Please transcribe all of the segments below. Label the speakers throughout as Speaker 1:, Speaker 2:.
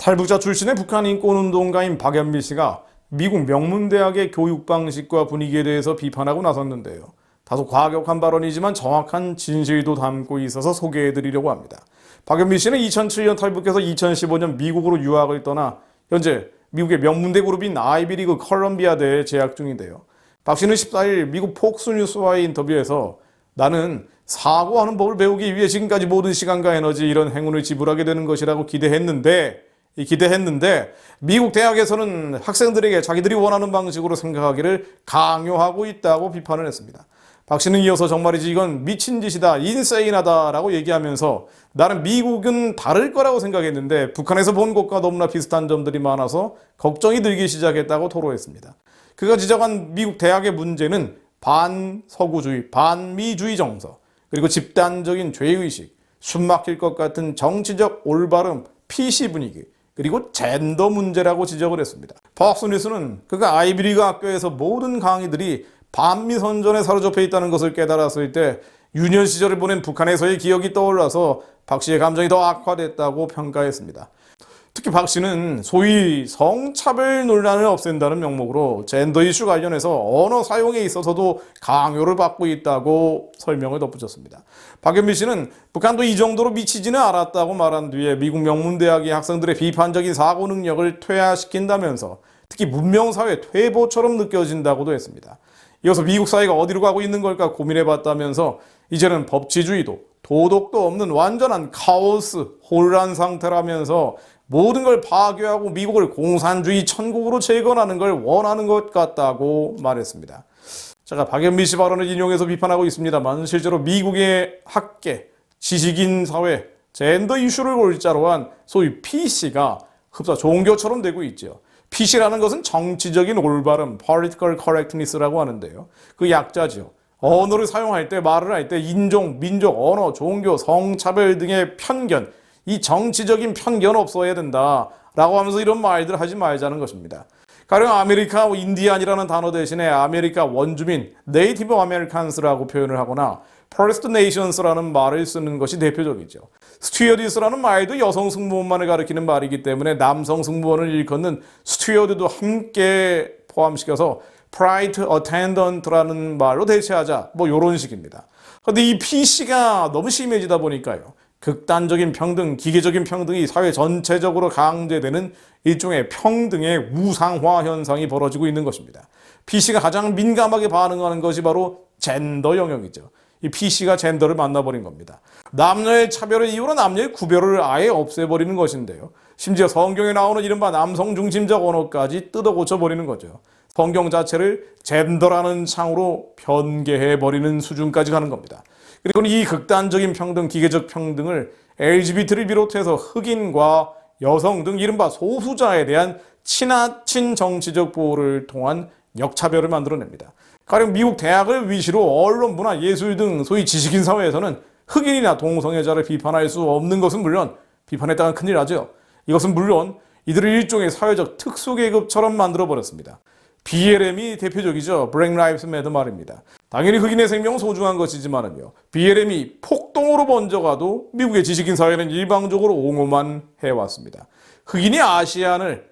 Speaker 1: 탈북자 출신의 북한 인권운동가인 박연미 씨가 미국 명문대학의 교육 방식과 분위기에 대해서 비판하고 나섰는데요. 다소 과격한 발언이지만 정확한 진실도 담고 있어서 소개해드리려고 합니다. 박연미 씨는 2007년 탈북해서 2015년 미국으로 유학을 떠나 현재 미국의 명문대 그룹인 아이비리그 컬럼비아대에 재학 중인데요. 박 씨는 14일 미국 폭스뉴스와의 인터뷰에서 나는 사고하는 법을 배우기 위해 지금까지 모든 시간과 에너지 이런 행운을 지불하게 되는 것이라고 기대했는데 미국 대학에서는 학생들에게 자기들이 원하는 방식으로 생각하기를 강요하고 있다고 비판을 했습니다. 박 씨는 이어서 정말이지 이건 미친 짓이다, 인세인하다라고 얘기하면서 나는 미국은 다를 거라고 생각했는데 북한에서 본 것과 너무나 비슷한 점들이 많아서 걱정이 들기 시작했다고 토로했습니다. 그가 지적한 미국 대학의 문제는 반서구주의, 반미주의 정서, 그리고 집단적인 죄의식, 숨막힐 것 같은 정치적 올바름, PC 분위기, 그리고 젠더 문제라고 지적을 했습니다. 폭스뉴스는 그가 아이비리그 학교에서 모든 강의들이 반미 선전에 사로잡혀 있다는 것을 깨달았을 때 유년 시절을 보낸 북한에서의 기억이 떠올라서 박 씨의 감정이 더 악화됐다고 평가했습니다. 특히 박 씨는 소위 성차별 논란을 없앤다는 명목으로 젠더 이슈 관련해서 언어 사용에 있어서도 강요를 받고 있다고 설명을 덧붙였습니다. 박연미 씨는 북한도 이 정도로 미치지는 않았다고 말한 뒤에 미국 명문대학이 학생들의 비판적인 사고 능력을 퇴화시킨다면서 특히 문명사회 퇴보처럼 느껴진다고도 했습니다. 이어서 미국 사회가 어디로 가고 있는 걸까 고민해봤다면서 이제는 법치주의도 도덕도 없는 완전한 카오스, 혼란 상태라면서 모든 걸 파괴하고 미국을 공산주의 천국으로 재건하는 걸 원하는 것 같다고 말했습니다. 제가 박연미 씨 발언을 인용해서 비판하고 있습니다만 실제로 미국의 학계, 지식인 사회, 젠더 이슈를 골자로 한 소위 PC가 흡사 종교처럼 되고 있죠. PC라는 것은 정치적인 올바름, political correctness라고 하는데요. 그 약자죠. 언어를 사용할 때, 말을 할 때 인종, 민족, 언어, 종교, 성차별 등의 편견, 이 정치적인 편견 없어야 된다라고 하면서 이런 말들 하지 말자는 것입니다. 가령 아메리카 인디안이라는 단어 대신에 아메리카 원주민, 네이티브 아메리칸스라고 표현을 하거나 First Nations라는 말을 쓰는 것이 대표적이죠. 스튜어디스라는 말도 여성 승무원만을 가리키는 말이기 때문에 남성 승무원을 일컫는 스튜어드도 함께 포함시켜서 Flight Attendant라는 말로 대체하자, 뭐 이런 식입니다. 그런데 이 PC가 너무 심해지다 보니까요. 극단적인 평등, 기계적인 평등이 사회 전체적으로 강제되는 일종의 평등의 우상화 현상이 벌어지고 있는 것입니다. PC가 가장 민감하게 반응하는 것이 바로 젠더 영역이죠. 이 PC가 젠더를 만나버린 겁니다. 남녀의 차별을 이유로 남녀의 구별을 아예 없애버리는 것인데요. 심지어 성경에 나오는 이른바 남성 중심적 언어까지 뜯어 고쳐버리는 거죠. 성경 자체를 젠더라는 창으로 변개해버리는 수준까지 가는 겁니다. 그리고 이 극단적인 평등, 기계적 평등을 LGBT를 비롯해서 흑인과 여성 등 이른바 소수자에 대한 친하친 정치적 보호를 통한 역차별을 만들어냅니다. 가령 미국 대학을 위시로 언론, 문화, 예술 등 소위 지식인 사회에서는 흑인이나 동성애자를 비판할 수 없는 것은 물론 비판했다간 큰일 나죠. 이것은 물론 이들을 일종의 사회적 특수계급처럼 만들어버렸습니다. BLM이 대표적이죠. Black Lives Matter 말입니다. 당연히 흑인의 생명은 소중한 것이지만은요. BLM이 폭동으로 번져가도 미국의 지식인 사회는 일방적으로 옹호만 해왔습니다. 흑인이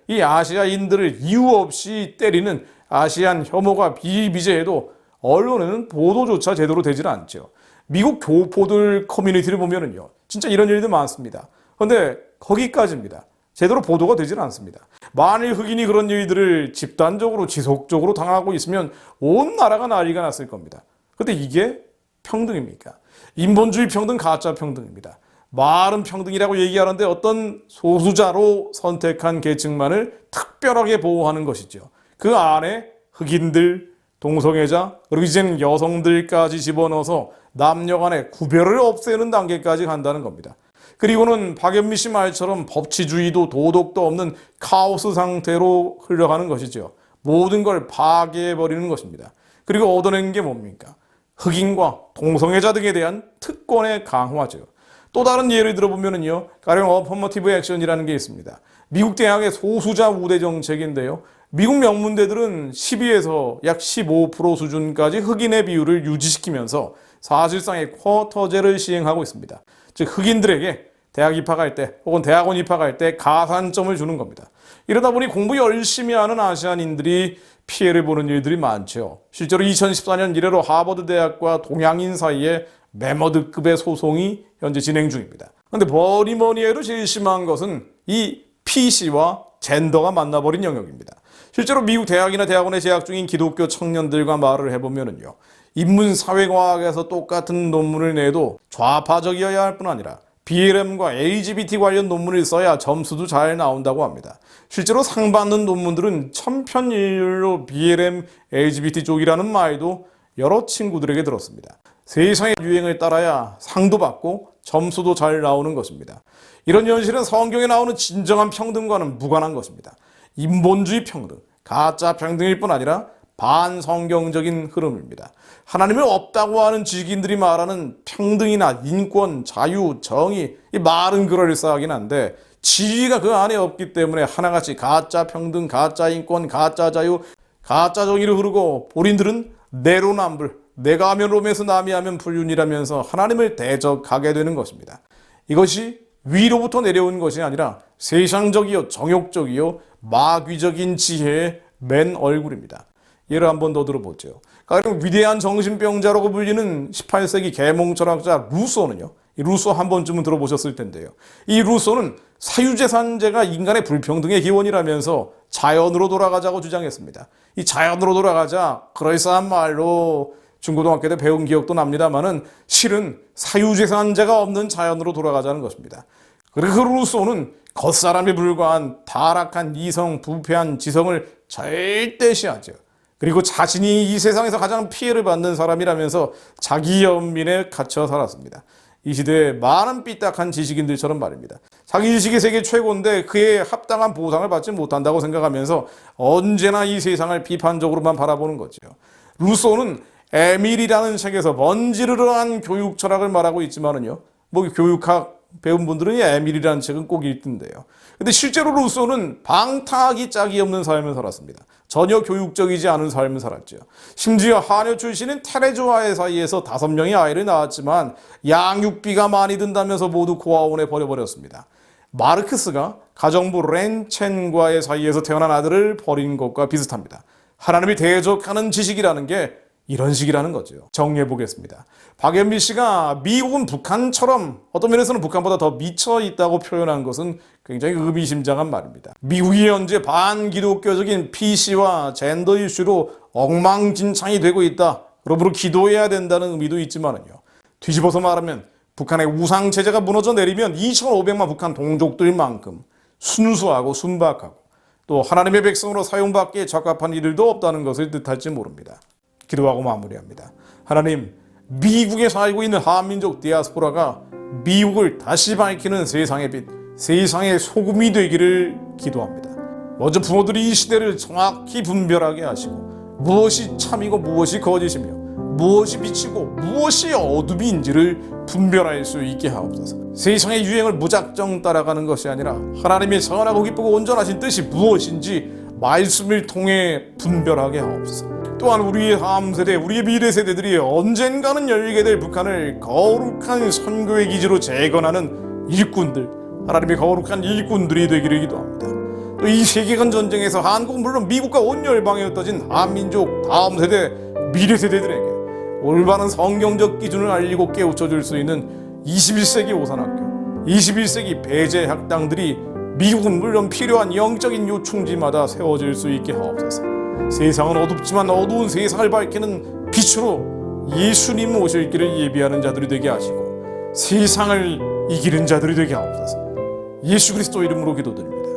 Speaker 1: 이 아시아인들을 이유 없이 때리는 아시안 혐오가 비일비재해도 언론에는 보도조차 제대로 되질 않죠. 미국 교포들 커뮤니티를 보면은요. 진짜 이런 일들 많습니다. 그런데 거기까지입니다. 제대로 보도가 되질 않습니다. 만일 흑인이 그런 일들을 집단적으로 지속적으로 당하고 있으면 온 나라가 난리가 났을 겁니다. 그런데 이게 평등입니까? 인본주의 평등, 가짜 평등입니다. 말은 평등이라고 얘기하는데 어떤 소수자로 선택한 계층만을 특별하게 보호하는 것이죠. 그 안에 흑인들, 동성애자, 그리고 이제는 여성들까지 집어넣어서 남녀 간의 구별을 없애는 단계까지 간다는 겁니다. 그리고는 박연미 씨 말처럼 법치주의도 도덕도 없는 카오스 상태로 흘러가는 것이죠. 모든 걸 파괴해버리는 것입니다. 그리고 얻어낸 게 뭡니까? 흑인과 동성애자 등에 대한 특권의 강화죠. 또 다른 예를 들어보면요. 가령 어퍼머티브 액션이라는 게 있습니다. 미국 대학의 소수자 우대 정책인데요. 미국 명문대들은 12에서 약 15% 수준까지 흑인의 비율을 유지시키면서 사실상의 쿼터제를 시행하고 있습니다. 즉 흑인들에게 대학 입학할 때 혹은 대학원 입학할 때 가산점을 주는 겁니다. 이러다 보니 공부 열심히 하는 아시아인들이 피해를 보는 일들이 많죠. 실제로 2014년 이래로 하버드 대학과 동양인 사이에 메머드급의 소송이 현재 진행 중입니다. 그런데 뭐니 해도 제일 심한 것은 이 PC와 젠더가 만나버린 영역입니다. 실제로 미국 대학이나 대학원에 재학 중인 기독교 청년들과 말을 해보면요, 인문사회과학에서 똑같은 논문을 내도 좌파적이어야 할 뿐 아니라 BLM과 LGBT 관련 논문을 써야 점수도 잘 나온다고 합니다. 실제로 상 받는 논문들은 천편일률로 BLM, LGBT 쪽이라는 말도 여러 친구들에게 들었습니다. 세상의 유행을 따라야 상도 받고 점수도 잘 나오는 것입니다. 이런 현실은 성경에 나오는 진정한 평등과는 무관한 것입니다. 인본주의 평등, 가짜 평등일 뿐 아니라 반성경적인 흐름입니다. 하나님을 없다고 하는 지식인들이 말하는 평등이나 인권, 자유, 정의, 이 말은 그럴싸하긴 한데 지위가 그 안에 없기 때문에 하나같이 가짜 평등, 가짜 인권, 가짜 자유, 가짜 정의로 흐르고 본인들은 내로남불, 내가 하면 롬에서 남이 하면 불륜이라면서 하나님을 대적하게 되는 것입니다. 이것이 위로부터 내려온 것이 아니라 세상적이요, 정욕적이요, 마귀적인 지혜의 맨 얼굴입니다. 예를 한번 더 들어보죠. 가령 위대한 정신병자라고 불리는 18세기 계몽 철학자 루소는요, 이 루소 한 번쯤은 들어보셨을 텐데요. 이 루소는 사유재산제가 인간의 불평등의 기원이라면서 자연으로 돌아가자고 주장했습니다. 이 자연으로 돌아가자, 그럴싸한 말로 중고등학교 때 배운 기억도 납니다만은 실은 사유재산제가 없는 자연으로 돌아가자는 것입니다. 그리고 그 루소는 겉사람에 불과한 타락한 이성, 부패한 지성을 절대시하죠. 그리고 자신이 이 세상에서 가장 피해를 받는 사람이라면서 자기 연민에 갇혀 살았습니다. 이 시대에 많은 삐딱한 지식인들처럼 말입니다. 자기 지식이 세계 최고인데 그에 합당한 보상을 받지 못한다고 생각하면서 언제나 이 세상을 비판적으로만 바라보는 거죠. 루소는 에밀이라는 책에서 번지르르한 교육 철학을 말하고 있지만은요, 뭐 교육학 배운 분들은 이 에밀이라는 책은 꼭 읽던데요. 근데 실제로 루소는 방탕하기 짝이 없는 삶을 살았습니다. 전혀 교육적이지 않은 삶을 살았죠. 심지어 하녀 출신인 테레조와의 사이에서 5명의 아이를 낳았지만 양육비가 많이 든다면서 모두 고아원에 버려버렸습니다. 마르크스가 가정부 렌첸과의 사이에서 태어난 아들을 버린 것과 비슷합니다. 하나님이 대적하는 지식이라는 게 이런 식이라는 거죠. 정리해 보겠습니다. 박연미 씨가 미국은 북한처럼 어떤 면에서는 북한보다 더 미쳐 있다고 표현한 것은 굉장히 의미심장한 말입니다. 미국이 현재 반기독교적인 PC와 젠더 이슈로 엉망진창이 되고 있다. 그러므로 기도해야 된다는 의미도 있지만은요, 뒤집어서 말하면 북한의 우상체제가 무너져 내리면 2,500만 북한 동족들만큼 순수하고 순박하고 또 하나님의 백성으로 사용받기에 적합한 이들도 없다는 것을 뜻할지 모릅니다. 기도하고 마무리합니다. 하나님, 미국에 살고 있는 한민족 디아스포라가 미국을 다시 밝히는 세상의 빛, 세상의 소금이 되기를 기도합니다. 먼저 부모들이 이 시대를 정확히 분별하게 하시고 무엇이 참이고 무엇이 거짓이며 무엇이 빛이고 무엇이 어둠인지를 분별할 수 있게 하옵소서. 세상의 유행을 무작정 따라가는 것이 아니라 하나님의 선하고 기쁘고 온전하신 뜻이 무엇인지 말씀을 통해 분별하게 하옵소서. 또한 우리의 다음 세대, 우리의 미래 세대들이 언젠가는 열리게 될 북한을 거룩한 선교의 기지로 재건하는 일꾼들, 하나님의 거룩한 일꾼들이 되기를 기도합니다. 또 이 세계관 전쟁에서 한국은 물론 미국과 온 열방에 흩어진 한민족 다음 세대, 미래 세대들에게 올바른 성경적 기준을 알리고 깨우쳐줄 수 있는 21세기 오산학교, 21세기 배제 학당들이 미국은 물론 필요한 영적인 요충지마다 세워질 수 있게 하옵소서. 세상은 어둡지만 어두운 세상을 밝히는 빛으로 예수님 오실 길을 예비하는 자들이 되게 하시고 세상을 이기는 자들이 되게 하옵소서. 예수 그리스도 이름으로 기도드립니다.